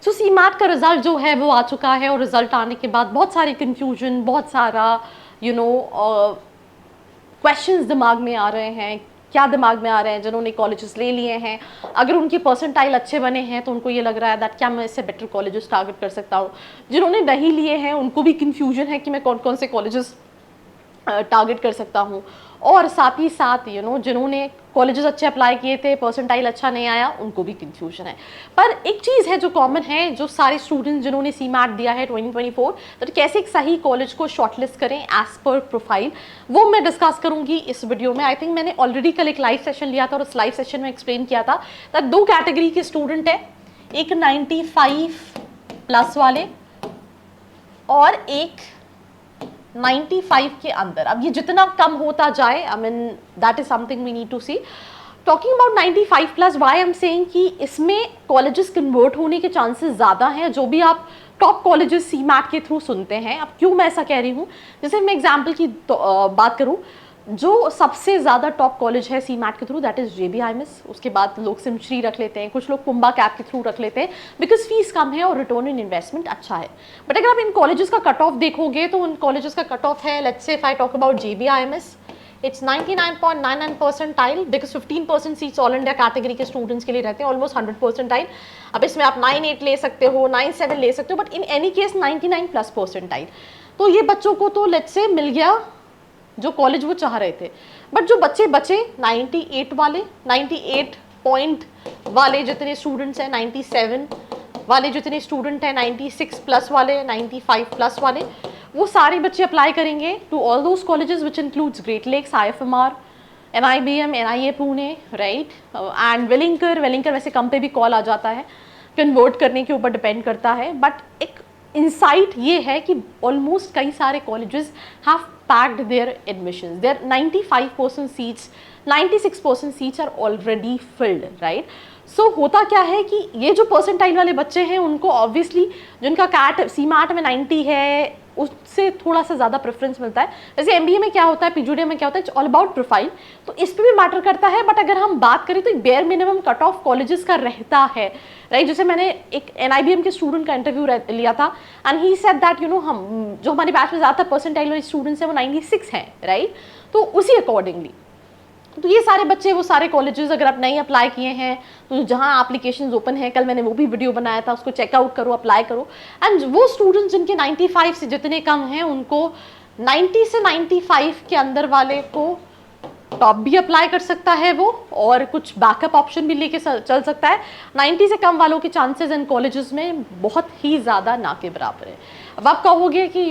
सो CMAT का result जो है वो आ चुका है, और रिजल्ट आने के बाद बहुत सारी कंफ्यूजन, बहुत सारा क्वेश्चंस दिमाग में आ रहे हैं। क्या दिमाग में आ रहे हैं? जिन्होंने कॉलेजेस ले लिए हैं, अगर उनके परसेंटाइल अच्छे बने हैं तो उनको ये लग रहा है दैट क्या मैं इससे बेटर कॉलेजेस टारगेट कर सकता हूँ। जिन्होंने नहीं लिए हैं उनको भी कन्फ्यूजन है कि मैं कौन कौन से कॉलेजेस टारगेट कर सकता हूँ। और साथ ही साथ जिन्होंने कॉलेजेस अच्छे अप्लाई किए थे, परसेंटाइल अच्छा नहीं आया, उनको भी कंफ्यूजन है। पर एक चीज़ है जो कॉमन है, जो सारे स्टूडेंट्स जिन्होंने सीमैट दिया है 2024, तो कैसे एक सही कॉलेज को शॉर्टलिस्ट करें एज पर प्रोफाइल, वो मैं डिस्कस करूंगी इस वीडियो में। आई थिंक मैंने ऑलरेडी कल एक लाइव सेशन लिया था और उस लाइव सेशन में एक्सप्लेन किया था दैट 2 कैटेगरी के स्टूडेंट है, एक 95+ वाले और एक 95 के अंदर। अब ये जितना कम होता जाए, I mean that is something we need to see. Talking about 95+, why I am saying कि इसमें कॉलेजेस कन्वर्ट होने के चांसेस ज़्यादा हैं, जो भी आप टॉप कॉलेजेस सीमैट के थ्रू सुनते हैं। अब क्यों मैं ऐसा कह रही हूँ, जैसे मैं एग्जाम्पल की बात करूँ, जो सबसे ज़्यादा टॉप कॉलेज है सीमैट के थ्रू दैट इज़ JBIMS। उसके बाद लोग सिमश्री रख लेते हैं, कुछ लोग कुंभा कैप के थ्रू रख लेते हैं, बिकॉज फीस कम है और रिटर्न इन इन्वेस्टमेंट अच्छा है। बट अगर आप इन कॉलेजेस का कट ऑफ देखोगे तो उन कॉलेजेस का कट ऑफ है, let's say if I talk about JBIMS, it's 99.99 percentile, because 15% seats all India category के स्टूडेंट्स के लिए रहते हैं, ऑलमोस्ट 100 परसेंटाइल। अब इसमें आप 98 ले सकते हो, 97 ले सकते हो, but in any case 99+ percentile. तो ये बच्चों को तो लेट्स से मिल गया जो कॉलेज वो चाह रहे थे। बट जो बच्चे बचे 98 वाले, 98 पॉइंट वाले जितने स्टूडेंट्स हैं, 97 वाले जितने स्टूडेंट हैं, 96+ वाले, 95+ वाले, वो सारे बच्चे अप्लाई करेंगे to all those colleges which includes Great Lakes, IFMR, NIBM, NIA Pune, right, and Welingkar वैसे कम पे भी कॉल आ जाता है, कन्वर्ट करने के ऊपर डिपेंड करता है। बट एक इंसाइट ये है कि ऑलमोस्ट कई सारे colleges have packed their admissions, their 95% seats, 96% seats are already filled, right. So होता क्या है कि ये जो परसेंटाइल वाले बच्चे हैं उनको ऑब्वियसली जिनका कैट सीमैट में 90 है उससे थोड़ा सा ज़्यादा प्रेफरेंस मिलता है। जैसे MBA में क्या होता है, PGDM में क्या होता है, इट्स ऑल अबाउट प्रोफाइल, तो इस पर भी मैटर करता है। बट अगर हम बात करें तो एक bare minimum cut off colleges का रहता है, राइट। जैसे मैंने एक NIBM के स्टूडेंट का इंटरव्यू लिया था एंड ही सेड दैट हम जो हमारे बैच में ज़्यादातर परसेंटाइल वाले स्टूडेंट्स हैं वो 96 हैं, राइट। तो उसी अकॉर्डिंगली तो ये सारे बच्चे वो सारे कॉलेजेस अगर आप नहीं अप्लाई किए हैं तो जहाँ एप्लीकेशंस ओपन है, कल मैंने वो भी वीडियो बनाया था, उसको चेकआउट करो, अप्लाई करो। एंड वो स्टूडेंट्स जिनके 95 से जितने कम हैं उनको 90 से 95 के अंदर वाले को टॉप भी अप्लाई कर सकता है वो, और कुछ बैकअप ऑप्शन भी लेके चल सकता है। 90 से कम वालों के चांसेस इन कॉलेजेस में बहुत ही ज़्यादा ना के बराबर है। अब आप कहोगे कि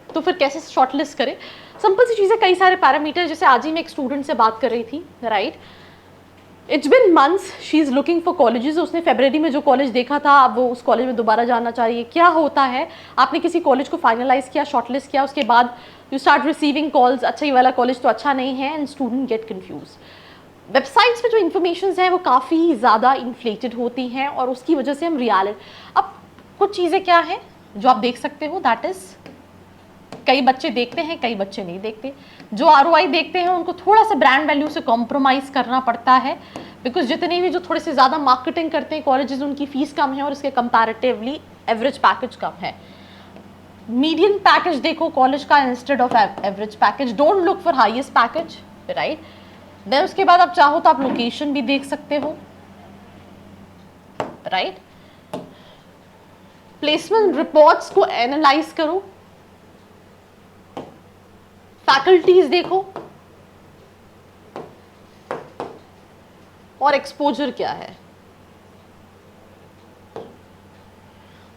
तो फिर कैसे शॉर्टलिस्ट करें? सिंपल सी चीज़ें, कई सारे पैरामीटर। जैसे आज ही मैं एक स्टूडेंट से बात कर रही थी, right, it's been months she is looking for colleges. उसने फरवरी में जो कॉलेज देखा था अब वो उस कॉलेज में दोबारा जाना चाह रही है। क्या होता है, आपने किसी कॉलेज को फाइनलाइज किया, शॉर्टलिस्ट किया, उसके बाद यू स्टार्ट रिसीविंग कॉल्स, अच्छा ये वाला कॉलेज तो अच्छा नहीं है, and student get confuse. Websites पे जो इन्फॉर्मेशन हैं वो काफ़ी ज़्यादा इन्फ्लेटेड होती हैं और उसकी वजह से हम अब कुछ चीज़ें क्या हैं जो आप देख सकते हो, दैट इज़ कई बच्चे देखते हैं, कई बच्चे नहीं देखते। जो ROI देखते हैं उनको थोड़ा सा ब्रांड वैल्यू से कॉम्प्रोमाइज़ करना पड़ता है, बिकॉज जितने भी जो थोड़े से ज़्यादा मार्केटिंग करते हैं कॉलेजेस, उनकी फीस कम है और इसके कंपैरेटिवली एवरेज पैकेज कम है। मीडियन पैकेज देखो कॉलेज का instead of average package. Don't look for highest package, right. Then उसके बाद आप चाहो तो आप लोकेशन भी देख सकते हो, राइट। प्लेसमेंट रिपोर्ट्स को एनालाइज करो, फैकल्टीज देखो, और एक्सपोजर क्या है।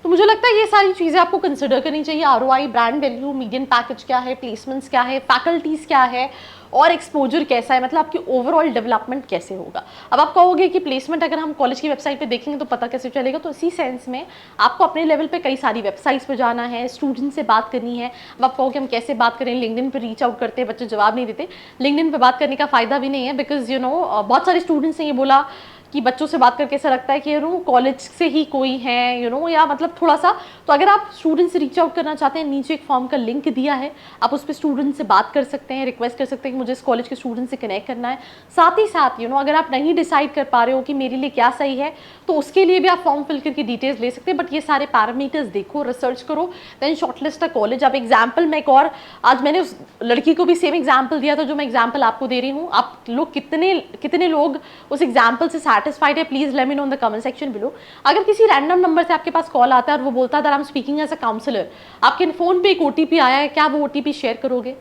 तो मुझे लगता है ये सारी चीजें आपको कंसिडर करनी चाहिए। ROI, brand value, median package क्या है, प्लेसमेंट्स क्या है, फैकल्टीज क्या है, और एक्सपोजर कैसा है, मतलब आपकी ओवरऑल डेवलपमेंट कैसे होगा। अब आप कहोगे कि प्लेसमेंट अगर हम कॉलेज की वेबसाइट पे देखेंगे तो पता कैसे चलेगा, तो इसी सेंस में आपको अपने लेवल पे कई सारी वेबसाइट्स पे जाना है, स्टूडेंट से बात करनी है। अब आप कहोगे हम कैसे बात करें, लिंक्डइन पे रीच आउट करते हैं, बच्चे जवाब नहीं देते। लिंक्डइन पे बात करने का फ़ायदा भी नहीं है, बिकॉज बहुत सारे स्टूडेंट्स ने ये बोला कि बच्चों से बात करके ऐसा लगता है कि कॉलेज से ही कोई है या मतलब थोड़ा सा, तो अगर आप स्टूडेंट से रीच आउट करना चाहते हैं, नीचे एक फॉर्म का लिंक दिया है, आप उस पर स्टूडेंट से बात कर सकते हैं, रिक्वेस्ट कर सकते हैं कि मुझे इस कॉलेज के स्टूडेंट से कनेक्ट करना है। साथ ही साथ अगर आप नहीं डिसाइड कर पा रहे हो कि मेरे लिए क्या सही है, तो उसके लिए भी आप फॉर्म फिल करके डिटेल्स ले सकते हैं। बट ये सारे पैरामीटर्स देखो, रिसर्च करो, देन शॉर्टलिस्ट अ कॉलेज। अब एग्जाम्पल मैं एक और, आज मैंने उस लड़की को भी सेम एग्जाम्पल दिया था जो मैं एग्जाम्पल आपको दे रही हूँ। आप लोग कितने लोग उस एग्जाम्पल से सैटिस्फाइड है, please let me know in the comment section below. अगर किसी रैंडम नंबर से आपके पास कॉल आता है और वो बोलता है that I am speaking as a counsellor, आपके फोन पे एक ओटीपी आया है, क्या वो ओटीपी शेयर करोगे?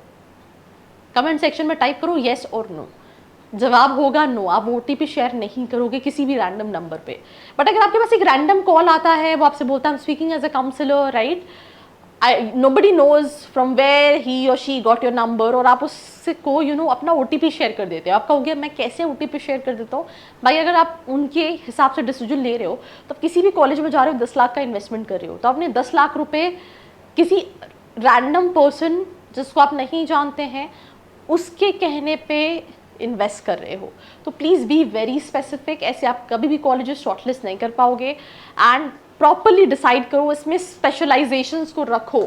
कमेंट सेक्शन में टाइप करो येस और नो। जवाब होगा नो, आप ओटीपी शेयर नहीं करोगे किसी भी रैंडम नंबर पे। बट अगर आपके पास एक रैंडम कॉल आता है, वो आपसे बोलता है I am speaking as a counsellor, right, nobody knows from where he or she got your number, और आप उससे को अपना ओटीपी शेयर कर देते हो। आप कहोगे मैं कैसे ओटीपी शेयर कर देता हूँ? भाई अगर आप उनके हिसाब से डिसीजन ले रहे हो, तो आप किसी भी कॉलेज में जा रहे हो, 10 लाख का इन्वेस्टमेंट कर रहे हो, तो आपने 10 लाख रुपए किसी रैंडम पर्सन जिसको आप नहीं जानते हैं उसके कहने पे इन्वेस्ट कर रहे हो। तो प्लीज़ बी वेरी स्पेसिफिक, ऐसे आप कभी भी कॉलेजेस शॉर्टलिस्ट नहीं कर पाओगे। एंड प्रॉपरली डिसाइड करो, इसमें स्पेशलाइजेशंस को रखो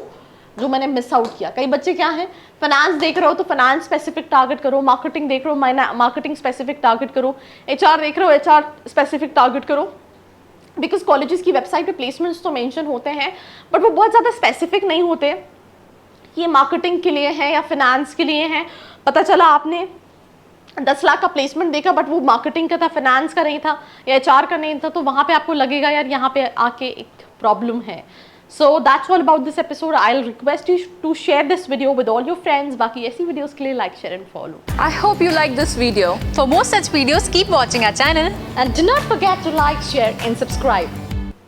जो मैंने मिस आउट किया। कई बच्चे क्या हैं, फाइनेंस देख रहे हो तो फाइनेंस स्पेसिफिक टारगेट करो, मार्केटिंग देख रहे हो मार्केटिंग स्पेसिफिक टारगेट करो, एचआर देख रहे हो एचआर स्पेसिफिक टारगेट करो। बिकॉज कॉलेजेस की वेबसाइट पे प्लेसमेंट्स तो मेंशन होते हैं, बट वो बहुत ज़्यादा स्पेसिफिक नहीं होते कि ये मार्केटिंग के लिए है या फिनेंस के लिए है। पता चला आपने 10 लाख का प्लेसमेंट देखा, बट वो मार्केटिंग का था, फाइनेंस का नहीं था या एचआर का नहीं था, तो वहाँ पे आपको लगेगा यार यहाँ पे आके एक प्रॉब्लम है। So that's all about this episode. I will request you to share this video with all your friends. बाकी ऐसी वीडियोस के लिए like, share and follow. I hope you like this video. For more such videos, keep watching our channel. And do not forget to like, share and subscribe.